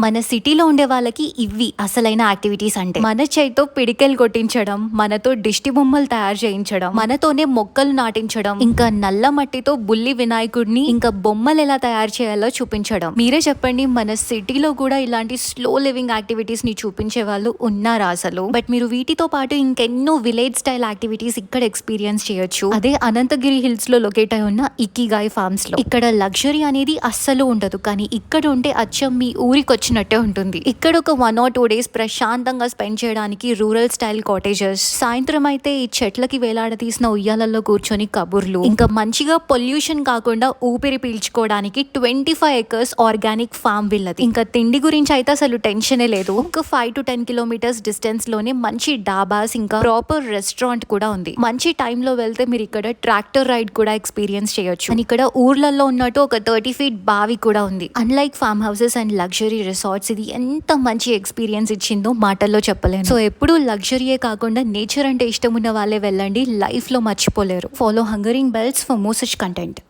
మన సిటీలో ఉండే వాళ్ళకి ఇవి అసలైన యాక్టివిటీస్ అంటే మన చేతితో పిడికెలు కొట్టించడం, మనతో దిష్టి బొమ్మలు తయారు చేయించడం, మనతోనే మొక్కలు నాటించడం, ఇంకా నల్ల మట్టితో బుల్లి వినాయకుడిని ఇంకా బొమ్మలు ఎలా తయారు చేయాలో చూపించడం. మీరే చెప్పండి, మన సిటీలో కూడా ఇలాంటి స్లో లివింగ్ యాక్టివిటీస్ ని చూపించే వాళ్ళు ఉన్నారా అసలు? బట్ మీరు వీటితో పాటు ఇంకెన్నో విలేజ్ స్టైల్ యాక్టివిటీస్ ఇక్కడ ఎక్స్పీరియన్స్ చేయొచ్చు. అదే అనంతగిరి హిల్స్ లో లొకేట్ అయి ఉన్న ఇకిగాయ్ ఫార్మ్స్ లో. ఇక్కడ లగ్జరీ అనేది అస్సలు ఉండదు, కానీ ఇక్కడ ఉంటే అచ్చం మీ ఊరికి వచ్చినట్టే ఉంటుంది. ఇక్కడ ఒక 1 or 2 days ప్రశాంతంగా స్పెండ్ చేయడానికి రూరల్ స్టైల్ కాటేజెస్, సాయంత్రం అయితే ఈ చెట్లకి వేలాడదీసిన ఉయ్యాలలో కూర్చొని కబుర్లు, ఇంకా మంచిగా పొల్యూషన్ కాకుండా ఊపిరి పీల్చుకోవడానికి 25 acres ఆర్గానిక్ ఫార్మ్ విల్లది. ఇంకా తిండి గురించి అయితే అసలు టెన్షనే లేదు. ఒక 5 to 10 kilometers డిస్టెన్స్ లోనే మంచి డాబాస్ ఇంకా ప్రాపర్ రెస్టారెంట్ కూడా ఉంది. మంచి టైమ్ లో వెళ్తే మీరు ఇక్కడ ట్రాక్టర్ రైడ్ కూడా ఎక్స్పీరియన్స్ చేయొచ్చు. అండ్ ఇక్కడ ఊర్లలో ఉన్నట్టు ఒక 30 feet బావి కూడా ఉంది. Unlike form houses and luxury resorts, ఇది ఎంత మంచి ఎక్స్పీరియన్స్ ఇచ్చిందో మాటల్లో చెప్పలేను. సో ఎప్పుడు లగ్జరీయే కాకుండా నేచర్ అంటే ఇష్టం ఉన్న వాళ్ళే వెళ్ళండి, లైఫ్ లో మర్చిపోలేరు. Follow hungering bells for more such content.